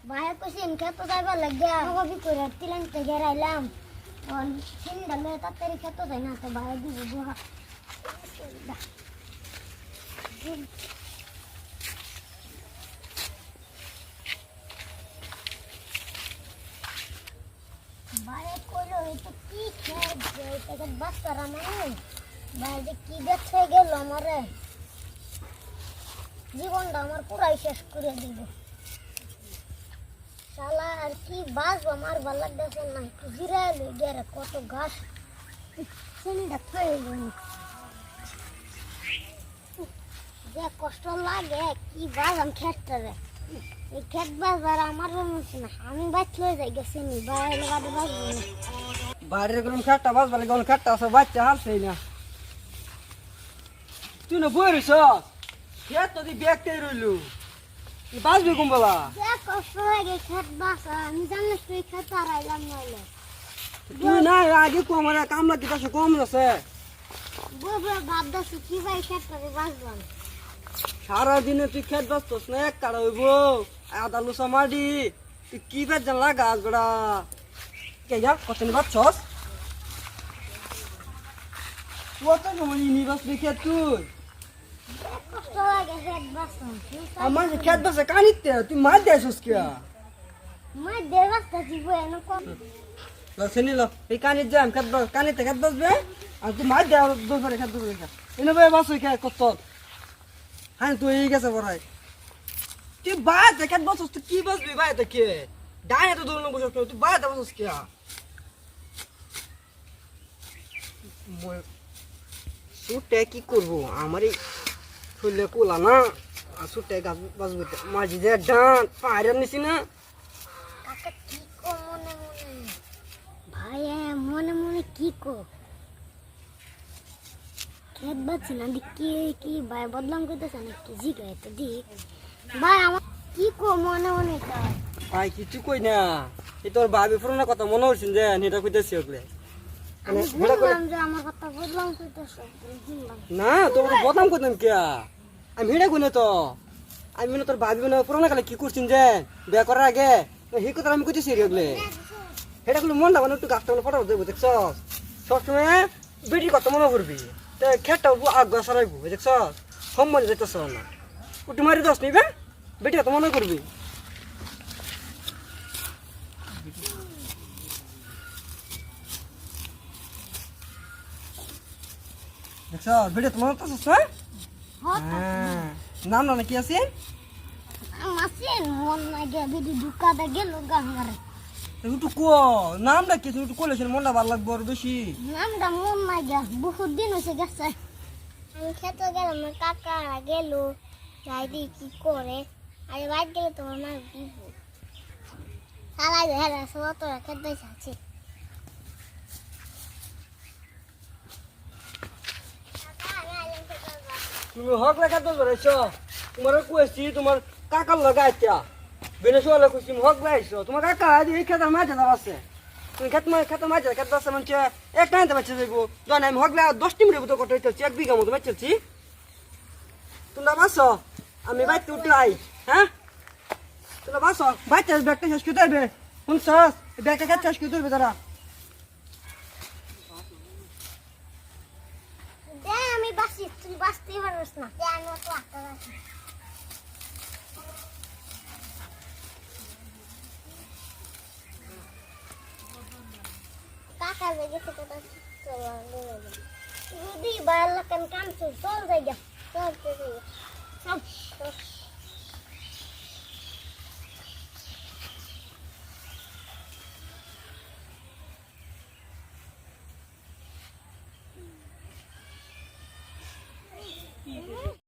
বাইরে কইছিন খেত যাইবার লাগিয়া নগবি করে তিলান থেকে রাইলাম অন সিন্ডালে তাড়াতাড়ি খেত যাই না তো বাইরে দিব বুহা বাইরে কইলো এটা কি খেত এটা বাচ্চারা মানুষ বাইরে কি দেখে গেল আমারে জীবনটা আমার পুরাই শেষ করে দিব শালা আর কি বাস আমার ভালো লাগতেছে না একটু জিরায় লই গেরে কত ঘাস চিনিটা থয়ে গেল যে কষ্ট লাগে কি বাস আমি খেতটারে এই খেত বাজার আমার মনে না আমি বাচ্চ লয়ে যাই গেছি নি বাইরে বাদে বাজবো না বাইরের কোন খাটটা বাস বলে কোন খাটটা আছে বাচ্চা হালছেই না তুই না বই রইছ খেত তো দি ব্যাগটাই রইলু বাসবি কোন বলা যে কষ্ট লাগে খেত বাস আমি জানি তুই খেত হারাইলাম নইলে তুই না আগে কো আমার কামলা দিতে কম আছে বড় ভাবদাস কি ভাই খেতটারে বাজবাম সারা দিনে তুই খেত বাসতস না এক কাড়া হইব আদা লুসা মাডি তুই কি বেজ জানলা গাছ বড়া কে যা কত নি বাচ্চস কত সময় নি বাসবি খেত তুই কষ্ট লাগে খেত বাস আমার খেত বাসে কানিতে তুই মার দেছস কি মা দেবাসটা দিব এনে কম শুনি লো এই কানির যাম খেত বাস কানিতে খেত বাসবে আর তুই মার দে আর দুপুরে খেত দুপুরে এনে ভাই বাসই খেত কত হ্যাঁ তুই এই গেছে বড়াই তুই বাদ খেত বাসস তুই কি বাসবি ভাই দেখে ডাইনে তো দূর বসস তুই বাদ বাসস কি সুটে কি করবো আমার এই ফুলে কোলা না আর সুটে গাছ বাসবো মাঝি যে ডান পাহাড়ের নিছি না কাকা কি কো মনে মনে ভাই মনে মনে কি কো খেত বাচ্চি না দি কি ভাই বদলাম করতেছে না কি জিগায় তো দি ভাই আমার কি কো মনে মনে কয় ভাই কিছু কই না এই তোর ভাবি পুরোনো কথা মনে হচ্ছেন যে এটা কইতেছি ওগুলো আমি বললাম যে আমার কথা বদলাম করতেছে না তোর বদনাম করতাম কে আমি হেডে কই না তো আমি না তোর ভাবি না পুরোনো কালে কি করছিস যে বিয়ে করার আগে হি কথা আমি কইতেছি ওগুলো হেডে গুলো মন না একটু গাছটা ফটো দেবো দেখছ সবসময় বেটির কথা মনে করবি খেটটা আগ সারাইবো দেখছ সম্মান যেতেছ না উঠি মারি দশ নিবে বেটি কথা মনে করবি দেখছ বেটি তোমার তো হ্যাঁ নাম না কি আছে মাসেন মন লাগে বিদি দুকাতে গেল গাঙ্গারে একটু কো নামটা কি তুই একটু কইলেছিস মনটা ভালো লাগবে আর বেশি নামটা মন লাগে বহুত দিন হয়েছে গেছে আমি খেতে গেলাম আমার কাকা গেল যাইদি কি করে আরে বাইক গেলে তোমার মা দিব সালাই হ্যাঁ সব তোরা খেতে যাচ্ছে তুমি হক লেখা তো ধরেছ তোমার কইছি তোমার কাকার লাগাইতা বেনেশওয়ালা কইছি হক লাগাইছো তোমার কাকা এই খেতে মাঝে দাও আছে তুমি খেতে মাঝে খেতে দাও মানে এক টাইমতে বাচ্চা যাইবো যখন আমি হক লাগা 10 মিনিট মতো কটাইতে এক বিঘা মতো বাচ্চাছি তোমরা বাসো আমি বাইতে উঠে আই হ্যাঁ তোমরা বাসো বাইতে ব্যাগটা শেষ করে দেবে শুনছস ব্যাগটা খেতে শেষ করে দেবে তারা আমি বাসি তুই বাসতেই পারিস না আমি তো আটটা বাসি কাকা গেছে কোথা যদি বাইরে কাম চল যাই চল